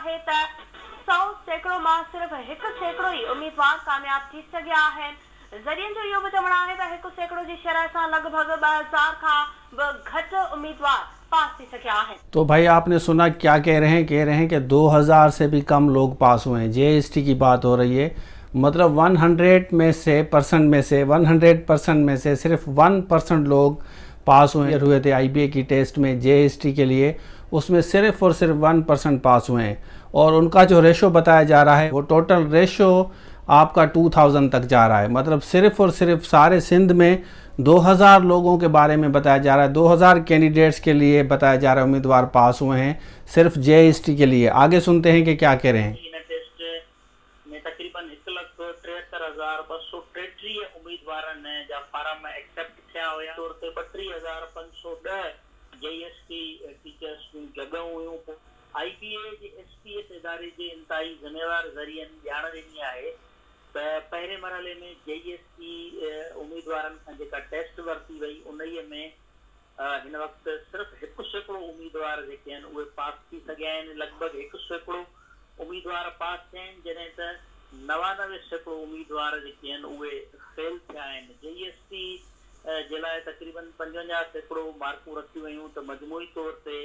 आहे त 100% मां सिर्फ़ 1% ई उम्मीदवार कामयाब थी सघिया आहिनि। ज़रियनि जो इहो बि चवणु आहे त 1% जी शरह सां लॻभॻि 2000 खां बि घटि उम्मीदवार पास थी सघिया आहिनि। तो भाई आपने सुना क्या कह रहे हैं? कह रहे हैं कि 2000 से भी कम लोग पास हुए हैं। जीएसटी की बात हो रही है, मतलब 100 में से 100% में से सिर्फ 1% लोग पास हुए थे आईबीए की टेस्ट में जीएसटी के लिए, उसमें सिर्फ और सिर्फ 1% पास हुए हैं। और उनका जो रेशो बताया जा रहा है वो टोटल रेशो आपका 2000 तक जा रहा है। मतलब सिर्फ और सिर्फ सारे सिंध में 2000 लोगों के बारे में बताया जा रहा है, 2000 कैंडिडेट्स के लिए बताया जा रहा है उम्मीदवार पास हुए हैं सिर्फ जीएसटी के लिए। आगे सुनते हैं कि क्या कह रहे हैं। तकरीबन 1,63,233 उम्मीदवारनि जा फारम एक्सेप्ट थिया हुया। तौर ते 32,510 जीएसटी टीचर्स जूं जॻहियूं हुयूं। आईबीए जे एसपीएस इदारे जे इंतहाई ज़िम्मेवार ज़रियनि ॼाण ॾिनी आहे त पहिरें मरहले में जीएसटी उम्मीदवारनि खां जेका टेस्ट वरिती वई उन्हीअ में हिन वक़्तु सिर्फ़ 1% उम्मीदवार जेके आहिनि उहे पास थी सघिया आहिनि। लॻभॻि 1% उम्मीदवार पास थिया आहिनि, जॾहिं त 99% उम्मीदवार जेके आहिनि उहे फेल थिया आहिनि। जीएसटी जे लाइ तक़रीबन 55% मार्कूं रखियूं वयूं त मजमूई तौर ते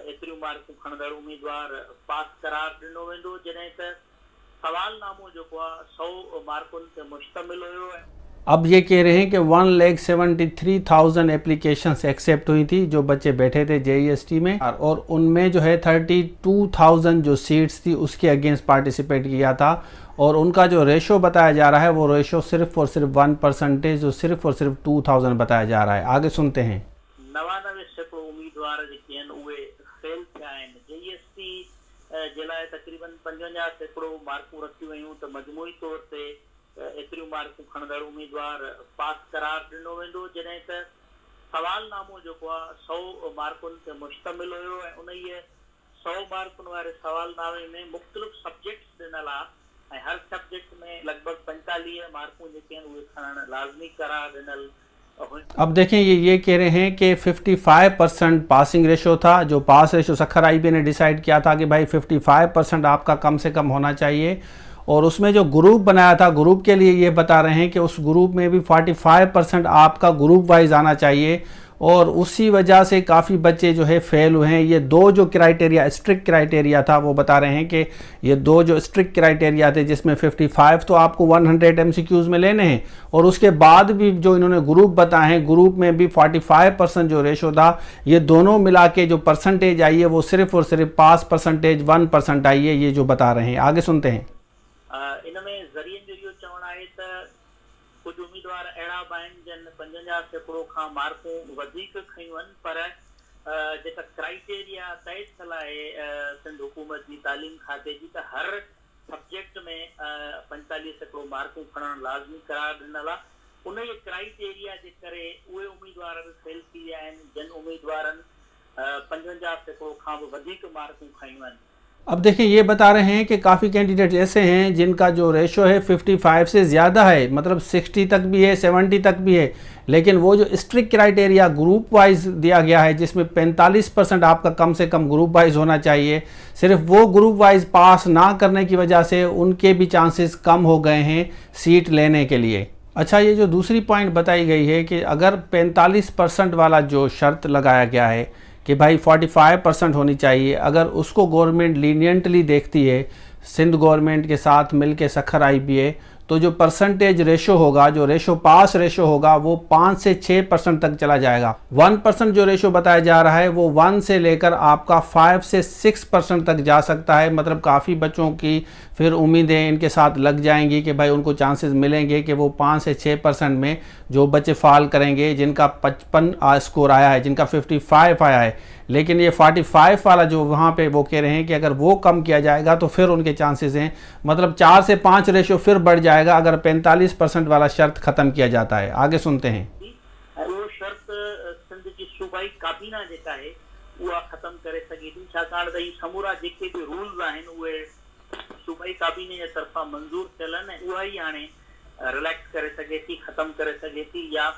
एतिरियूं मार्कूं खणंदड़ उम्मीदवार पास करार ॾिनो वेंदो, जॾहिं त सवालनामो जेको आहे 100 मार्कुनि ते मुश्तमिल हुयो। अब ये कह रहे हैं कि 1,73,000 एप्लीकेशंस एक्सेप्ट हुई थी जो बच्चे बैठे थे जेईएसटी में, और उनमें जो है 32,000 जो सीट्स थी उसके अगेंस्ट पार्टिसिपेट किया था। और उनका जो रेशो बताया जा रहा है वो रेशो सिर्फ और सिर्फ 1%, जो सिर्फ और सिर्फ 2000 बताया जा रहा है। आगे सुनते हैं। 99% उम्मीदवार जेके आहिनि उहे फेल थिया आहिनि। जीएसटी जे लाइ तक़रीबन 55% मार्कूं रखियूं वयूं त मजमूई तौर ते एतिरियूं मार्कूं खणंदड़ उम्मीदवार पास करार ॾिनो वेंदो, जॾहिं त सवालनामो जेको आहे 100 मार्कुनि ते मुश्तमिल हुयो ऐं उन्हीअ 100 मार्कुनि वारे सवालनामे में मुख़्तलिफ़ सब्जेक्ट्स ॾिनल आहे ऐं हर सब्जेक्ट में लॻभॻि 45 मार्कूं जेके आहिनि उहे खणणु लाज़मी करार ॾिनल। अब देखें ये कह रहे हैं कि 55% पासिंग रेशो था, जो पास रेशो सखर आईबीए ने डिसाइड किया था कि भाई 55% आपका कम से कम होना चाहिए। और उसमें जो ग्रुप बनाया था, ग्रुप के लिए ये बता रहे हैं कि उस ग्रुप में भी 45% आपका ग्रुप वाइज आना चाहिए। और उसी वजह से काफ़ी बच्चे जो है फेल हुए हैं। ये दो जो क्राइटेरिया स्ट्रिक्ट क्राइटेरिया था वो बता रहे हैं कि ये दो जो स्ट्रिक्ट क्राइटेरिया थे जिसमें 55 तो आपको 100 एमसीक्यूज़ में लेने हैं, और उसके बाद भी जो इन्होंने ग्रुप बताए हैं ग्रुप में भी 45% जो रेशो था, ये दोनों मिला के जो परसेंटेज आई है वो सिर्फ और सिर्फ पास परसेंटेज 1% आई है, ये जो बता रहे हैं। आगे सुनते हैं। इनमें ज़रियनि जो इहो चवणु आहे त कुझु उम्मीदवार अहिड़ा बि आहिनि जिन 50% खां मार्कूं वधीक खयूं आहिनि, पर जेका क्राइटेरिया तय थियल आहे सिंध हुकूमत जी तालीम खाते जी त हर सब्जेक्ट में 45% मार्कूं खणणु लाज़मी करार ॾिनल आहे। उन ई क्राइटेरिया जे करे उहे उम्मीदवार बि फेल थी विया आहिनि जिन उम्मीदवारनि 55% खां बि वधीक मार्कूं खयूं आहिनि। अब देखिए ये बता रहे हैं कि काफ़ी कैंडिडेट ऐसे हैं जिनका जो रेशो है 55 से ज़्यादा है, मतलब 60 तक भी है, 70 तक भी है, लेकिन वो जो स्ट्रिक्ट क्राइटेरिया ग्रुप वाइज दिया गया है जिसमें 45% आपका कम से कम ग्रुप वाइज होना चाहिए, सिर्फ वो ग्रुप वाइज पास ना करने की वजह से उनके भी चांसेस कम हो गए हैं सीट लेने के लिए। अच्छा, ये जो दूसरी पॉइंट बताई गई है कि अगर 45% वाला जो शर्त लगाया गया है कि भाई 45% होनी चाहिए, अगर उसको गवर्नमेंट लीनियंटली देखती है सिंध गवर्नमेंट के साथ मिलके सखर आईबीए, तो जो परसेंटेज रेशो होगा, जो रेशो पास रेशो होगा वो 5 से 6% तक चला जाएगा। 1% जो रेशो बताया जा रहा है वो 1 से लेकर आपका 5 से 6% तक जा सकता है। मतलब काफ़ी बच्चों की फिर उम्मीदें इनके साथ लग जाएंगी कि भाई उनको चांसेस मिलेंगे कि वो 5 से 6% में जो बच्चे फाल करेंगे, जिनका 55 स्कोर आया है, जिनका 55 आया है, लेकिन ये 45 वाला जो वहाँ पे वो कह रहे हैं कि अगर वो कम किया जाएगा तो फिर उनके चांसेस हैं, मतलब 4 से 5 रेशो फिर बढ़ जाएगा अगर 45% वाला शर्त ख़त्म किया जाता है। आगे सुनते हैं। वो शर्त सिंध जी सूबाई काबीना जेका है उहा ख़त्म करे सघे थी, छाकाणि त ही समूरा जेके बि रूल्स आहिनि उहे सूबाई काबीने जे तरफ़ां मंज़ूर थियल आहिनि, उहा ई हाणे रिलैक्स करे सघे थी, ख़त्म करे सघे थी, या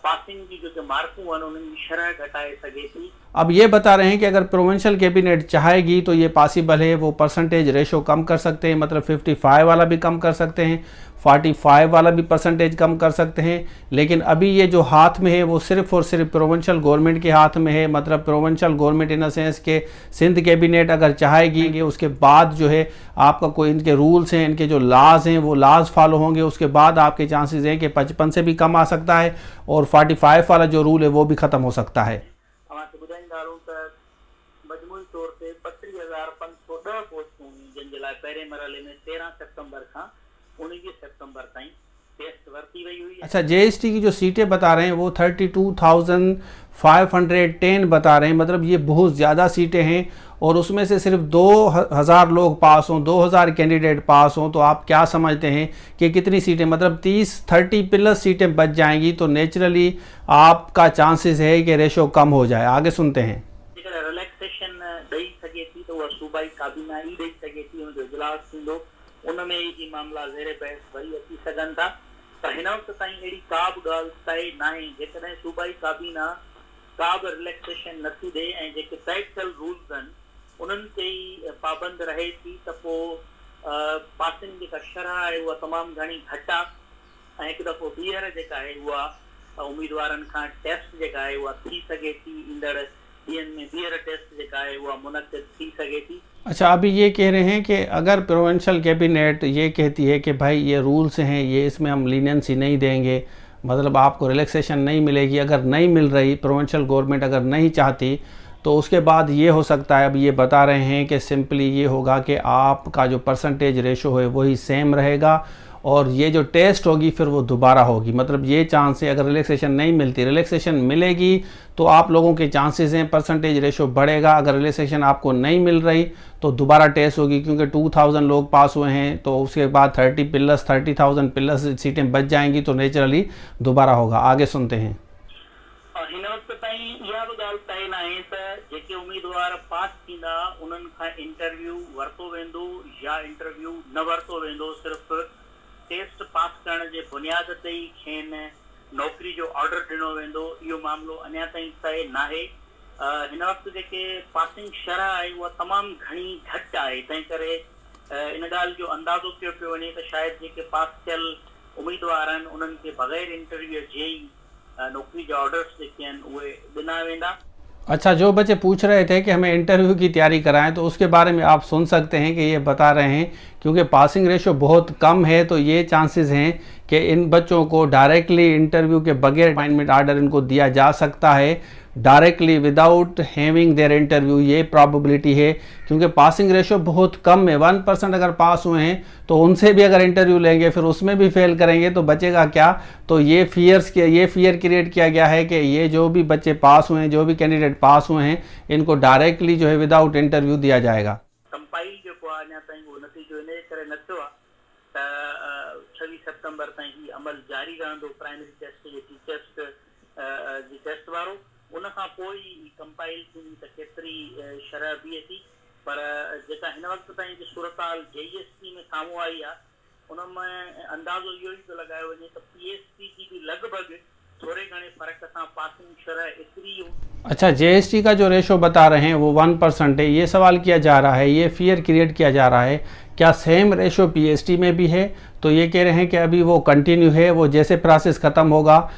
पासिंग जी जेके मार्कूं आहिनि उन्हनि जी शरह घटाए सघे थी। अब ये बता रहे हैं कि अगर प्रोविंशियल कैबिनेट चाहेगी तो ये पॉसिबल है, वो परसेंटेज रेशो कम कर सकते हैं, मतलब 55 वाला भी कम कर सकते हैं, 45 वाला भी परसेंटेज कम कर सकते हैं। लेकिन अभी ये जो हाथ में है वो सिर्फ और सिर्फ प्रोविंशियल गवर्नमेंट के हाथ में है, मतलब provincial government in the sense के सिंध कैबिनेट अगर चाहेगी उसके बाद जो है आपका कोई इनके रूल्स हैं, इनके जो लाज हैं वो लाज फॉलो होंगे, उसके बाद आपके चांसेस हैं कि 55 से भी कम आ सकता है और 45 वाला जो रूल है वो भी ख़त्म हो सकता है। मजमूई तौर ते 32,510 पोस्टूं जिन जे लाइ पहिरें मरहले में 13 सितंबर खां 19 सितंबर ताईं टेस्ट वरती वई हुई। अच्छा, जेएसटी की जो सीटें बता रहे हैं वो 32,510 बता रहे हैं, मतलब ये बहुत ज़्यादा सीटें हैं और उसमें से सिर्फ 2,000 लोग पास हों, 2,000 कैंडिडेट पास हों, तो आप क्या समझते हैं कि कितनी सीटें, मतलब 30+ सीटें बच जाएंगी, तो नेचुरली आपका चांसेस है कि रेशो कम हो जाए। आगे सुनते हैं। रिलैक्सेशन ॾेई सघे थी त उहा सूबाई काबीना ई ॾेई सघे थी, उनजो इजलास थींदो, उनमें ई मामला ज़ेरे बहस वरी अची सघनि था। त हिन वक़्त ताईं अहिड़ी का बि ॻाल्हि तइ न आहे। जेकॾहिं सूबाई काबीना का बि रिलैक्सेशन नथी ॾे ऐं जेके तय थियल रूल्स आहिनि उन्हनि ते ई पाबंद रहे थी त पोइ पासिंग जेका शरह आहे उहा तमामु घणी घटि आहे ऐं हिकु दफ़ो ॿीहर जेका आहे उहा उम्मीदवारनि खां टेस्ट जेका आहे उहा थी सघे थी, ईंदड़ ॾींहंनि में ॿीहर टेस्ट जेका आहे उहा मुनक़िद थी सघे थी। अच्छा, अभी ये कह रहे हैं कि अगर प्रोविंशियल कैबिनेट ये कहती है कि भाई ये रूल्स हैं, ये इसमें हम लीनियंसी नहीं देंगे, मतलब आपको रिलैक्सेशन नहीं मिलेगी, अगर नहीं मिल रही, प्रोविंशियल गवर्नमेंट अगर नहीं चाहती, तो उसके बाद ये हो सकता है, अब ये बता रहे हैं कि सिंपली ये होगा कि आपका जो परसेंटेज रेशो है वही सेम रहेगा और ये जो टेस्ट होगी फिर वो दोबारा होगी। मतलब ये चांस है, अगर रिलैक्सेशन नहीं मिलती, रिलैक्सेशन मिलेगी तो आप लोगों के चांसेस हैं, परसेंटेज रेशो बढ़ेगा। अगर रिलैक्सेशन आपको नहीं मिल रही तो दोबारा टेस्ट होगी, क्योंकि 2,000 लोग पास हुए हैं तो उसके बाद 30,000+ सीटें बच जाएंगी, तो नेचुरली दोबारा होगा। आगे सुनते हैं। हिन वक़्त ताईं इहा बि ॻाल्हि तइ न आहे त जेके उम्मीदवार पास थींदा उन्हनि खां इंटरव्यू वरितो वेंदो या इंटरव्यू न वरितो वेंदो। सिर्फ़ टेस्ट पास करण जे बुनियाद ते ई खेनि नौकरी जो ऑर्डर ॾिनो वेंदो, इहो मामिलो अञा ताईं तइ न आहे। हिन वक़्तु जेके पासिंग शरह आहे उहा तमामु घणी घटि आहे, तंहिं करे इन ॻाल्हि जो अंदाज़ो कयो पियो वञे त शायदि जेके पास थियल उम्मीदवार आहिनि उन्हनि खे बग़ैर इंटरव्यू जे ई नौकरी जा ऑर्डर्स जेके आहिनि उहे ॾिना वेंदा। अच्छा, जो बच्चे पूछ रहे थे कि हमें इंटरव्यू की तैयारी कराएं, तो उसके बारे में आप सुन सकते हैं कि ये बता रहे हैं क्योंकि पासिंग रेशो बहुत कम है तो ये चांसेस हैं कि इन बच्चों को डायरेक्टली इंटरव्यू के बगैर अपॉइंटमेंट ऑर्डर इनको दिया जा सकता है, directly without having their interview, ये प्रॉबिलिटी है क्योंकि पासिंग रेशो बहुत कम है। 1% अगर पास हुए हैं तो उनसे भी अगर इंटरव्यू लेंगे फिर उसमें भी फेल करेंगे तो बचेगा क्या। तो ये फियर क्रिएट किया गया है कि ये जो भी बच्चे पास हुए हैं, जो भी कैंडिडेट पास हुए हैं, इनको डायरेक्टली जो है विदाउट इंटरव्यू दिया जाएगा। कंपाइल जेको आहे अञा ताईं उहो नतीजो इन करे न थियो आहे त 26 सितंबर ताईं ही अमल जारी रहंदो प्राइमरी टेस्ट जे टेस्ट वारो। उनखां पोइ कंपाइल थींदी त केतिरी शरह बीहे थी, पर जेका हिन वक़्त ताईं जी सूरताल JST में साम्हूं आई आहे उन में अंदाज़ो इहो ई थो लॻायो वञे त PSP जी बि लॻभॻि थोड़े घणे फ़र्क़ सां पासिंग शरह एतिरी। अच्छा, JST का जो रेशो बता रहे हैं वो 1% है। ये सवाल किया जा रहा है, ये फियर क्रिएट किया जा रहा है, क्या सेम रेशो PST में भी है? तो ये कह रहे हैं कि अभी वो कंटिन्यू है, वो जैसे प्रोसेस ख़त्म होगा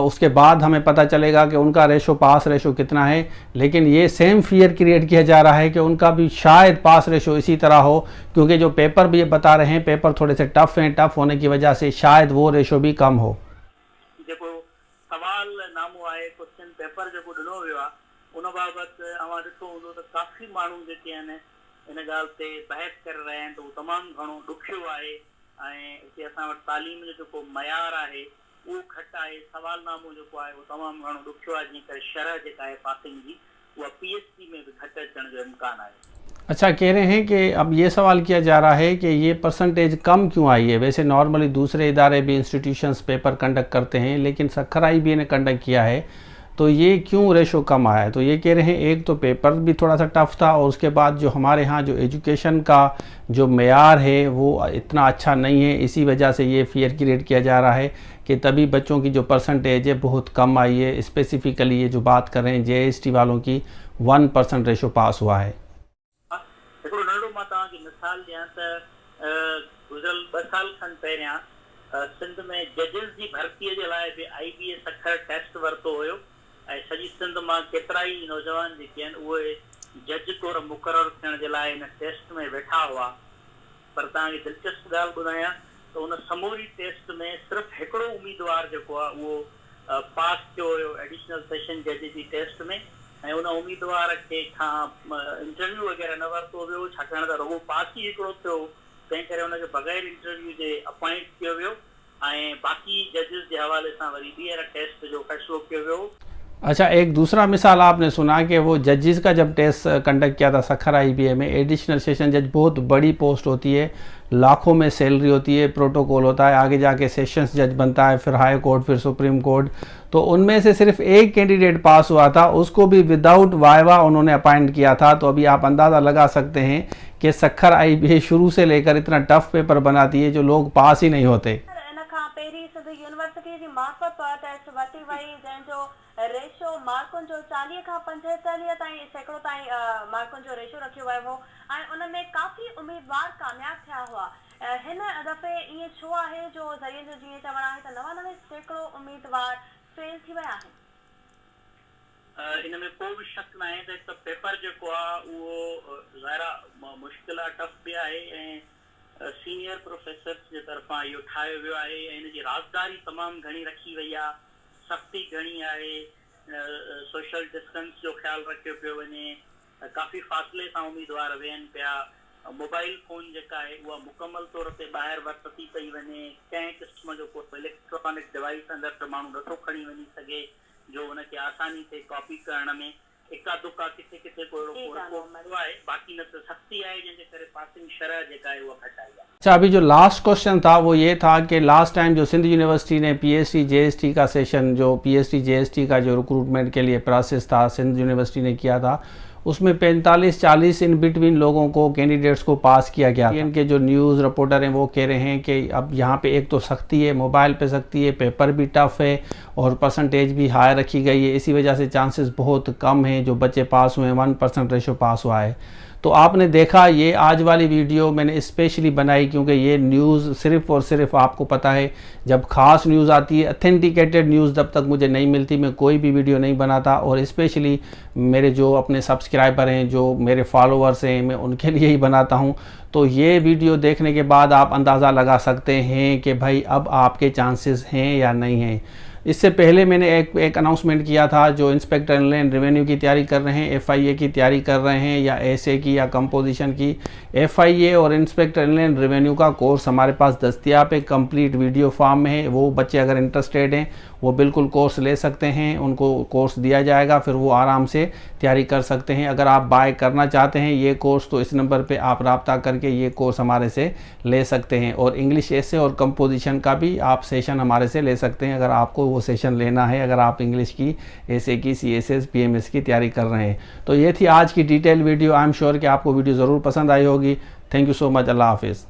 उसके बाद हमें पता चलेगा कि उनका रेशो पास रेशो कितना है। लेकिन ये सेम फियर क्रिएट किया जा रहा है कि उनका भी शायद पास रेशो इसी तरह हो, क्योंकि जो पेपर भी ये बता रहे हैं पेपर थोड़े से टफ हैं, टफ होने की वजह से शायद वो रेशो भी कम हो। सवाल नामो आहे, क्वेश्चन पेपर जेको ॾिनो वियो आहे उन बाबति अवां ॾिठो हूंदो त काफ़ी माण्हू जेके आहिनि इन ॻाल्हि ते बहस करे रहिया आहिनि त उहो तमामु घणो ॾुखियो आहे ऐं हिते असां वटि तालीम जो जेको मयार आहे उहो घटि आहे, सवालनामो जेको आहे उहो तमामु घणो ॾुखियो आहे, जंहिं करे शरह जेका आहे पासिंग जी उहा PSP में बि घटि अचण जो इम्कान आहे। अच्छा, कह रहे हैं कि अब ये सवाल किया जा रहा है कि ये परसेंटेज कम क्यों आई है। वैसे नॉर्मली दूसरे इदारे भी इंस्टीट्यूशंस पेपर कंडक्ट करते हैं, लेकिन सक्खर IBA ने कंडक्ट किया है तो ये क्यों रेशो कम आया है? तो ये कह रहे हैं एक तो पेपर भी थोड़ा सा टफ था और उसके बाद जो हमारे यहाँ जो एजुकेशन का जो मेयार है वो इतना अच्छा नहीं है, इसी वजह से ये फियर क्रिएट किया जा रहा है कि तभी बच्चों की जो परसेंटेज है बहुत कम आई है। स्पेसिफिकली ये जो बात कर रहे हैं JST वालों की 1% रेशो पास हुआ है। मिसाल ॾियां त गुज़िरियल 2 साल खनि पहिरियां सिंध में जजिस जी भर्तीअ जे लाइ बि IBA सखर टेस्ट वरितो हुयो ऐं सॼी सिंध मां केतिरा ई नौजवान जेके आहिनि उहे जज तौरु मुक़ररु थियण जे लाइ हिन टेस्ट में वेठा हुआ। पर तव्हांखे दिलचस्प ॻाल्हि ॿुधायां त उन समूरी टेस्ट में सिर्फ़ु हिकिड़ो उम्मीदवार जेको आहे उहो पास थियो हुयो एडिशनल सेशन जज जी टेस्ट में, ऐं उन उम्मीदवार खे खां इंटरव्यू वग़ैरह न वरितो वियो छाकाणि त रुॻो पास ई हिकिड़ो थियो, तंहिं करे हुनखे बग़ैर इंटरव्यू जे अपॉइंट कयो वियो ऐं बाक़ी जजिस जे हवाले सां वरी ॿीहर टेस्ट जो फ़ैसिलो कयो वियो। अच्छा, एक दूसरा मिसाल आपने सुना कि वो जजिस का जब टेस्ट कंडक्ट किया था सखर IBA में, एडिशनल सेशन जज बहुत बड़ी पोस्ट होती है, लाखों में सैलरी होती है, प्रोटोकॉल होता है, आगे जाके सेशंस जज बनता है, फिर हाई कोर्ट, फिर सुप्रीम कोर्ट। तो उनमें से सिर्फ एक कैंडिडेट पास हुआ था, उसको भी विदाउट वाइवा उन्होंने अपॉइंट किया था। तो अभी आप अंदाज़ा लगा सकते हैं कि सखर IBA शुरू से लेकर इतना टफ पेपर बनाती है जो लोग पास ही नहीं होते। यूनिवर्सिटी जी मार्फत टेस्ट वरिती वई जंहिंजो रेशो मार्कुनि जो 40 खां 45 ताईं सैकड़ो ताईं मार्कुनि जो रेशो रखियो वियो हो ऐं उन में काफ़ी उम्मीदवार कामयाब थिया हुआ। हिन दफ़े ईअं छो आहे जो ज़रिए जो जीअं चवणु आहे त 99% उम्मीदवार फेल थी विया आहिनि? इन में को बि शक न आहे त हिकु पेपर जेको आहे उहो ज़ाहिरा मुश्किल आहे, टफ बि आहे ऐं सीनियर प्रोफेसर्स जे तरफ़ां इहो ठाहियो वियो आहे ऐं हिन जी राज़दारी तमामु घणी रखी वई आहे, सख़्ती घणी आहे, सोशल डिस्टेंस जो ख़्यालु रखियो पियो वञे, काफ़ी फ़ासिले सां उम्मीदवार वेहनि पिया, मोबाइल फ़ोन जेका आहे उहा मुकमल तौर ते ॿाहिरि वरिती पई वञे, कंहिं क़िस्म जो को इलेक्ट्रॉनिक डिवाइस अंदरि त माण्हू नथो खणी वञी सघे जो हुनखे आसानी थिए कॉपी करण में, इक्का दुक्का किथे किथे को आहे, बाक़ी न त सख़्ती आहे जंहिंजे करे पासिंग शरह जेका आहे उहा घटाई आहे। अच्छा, अभी जो लास्ट क्वेश्चन था वो ये था कि लास्ट टाइम जो सिंध यूनिवर्सिटी ने PhD JST का सेशन, जो PhD JST का जो रिक्रूटमेंट के लिए प्रोसेस था सिंध यूनिवर्सिटी ने किया था, उसमें 45-40 इन बिटवीन लोगों को, कैंडिडेट्स को पास किया गया। इनके जो न्यूज़ रिपोर्टर हैं वो कह रहे हैं कि अब यहाँ पे एक तो सख्ती है, मोबाइल पे सख्ती है, पेपर भी टफ है और परसेंटेज भी हाई रखी गई है, इसी वजह से चांसेस बहुत कम हैं जो बच्चे पास हुए हैं, 1% रेशो पास हुआ है। तो आपने देखा ये आज वाली वीडियो मैंने स्पेशली बनाई क्योंकि ये न्यूज़ सिर्फ़ और सिर्फ आपको पता है जब ख़ास न्यूज़ आती है, ऑथेंटिकेटेड न्यूज़ जब तक मुझे नहीं मिलती मैं कोई भी वीडियो नहीं बनाता। और स्पेशली मेरे जो अपने सब्सक्राइबर हैं, जो मेरे फॉलोअर्स हैं, मैं उनके लिए ही बनाता हूँ। तो ये वीडियो देखने के बाद आप अंदाज़ा लगा सकते हैं कि भाई अब आपके चांसेस हैं या नहीं हैं। इससे पहले मैंने एक अनाउंसमेंट किया था, जो इंस्पेक्टर इनलैंड रेवेन्यू की तैयारी कर रहे हैं, FIA की तैयारी कर रहे हैं या SA की या कंपोजिशन की, FIA और इंस्पेक्टर इनलैंड रेवेन्यू का कोर्स हमारे पास दस्तियाब है, कंप्लीट वीडियो फॉर्म में है। वो बच्चे अगर इंटरेस्टेड हैं वो बिल्कुल कोर्स ले सकते हैं, उनको कोर्स दिया जाएगा, फिर वो आराम से तैयारी कर सकते हैं। अगर आप बाय करना चाहते हैं ये कोर्स तो इस नंबर पे आप रब्ता करके ये कोर्स हमारे से ले सकते हैं। और इंग्लिश essay और कंपोजिशन का भी आप सेशन हमारे से ले सकते हैं अगर आपको वो सेशन लेना है, अगर आप इंग्लिश की, essay की, CSS PMS की तैयारी कर रहे हैं। तो ये थी आज की detail video. I am sure कि आपको वीडियो ज़रूर पसंद आई होगी। थैंक यू सो मच। अल्लाह हाफिज़।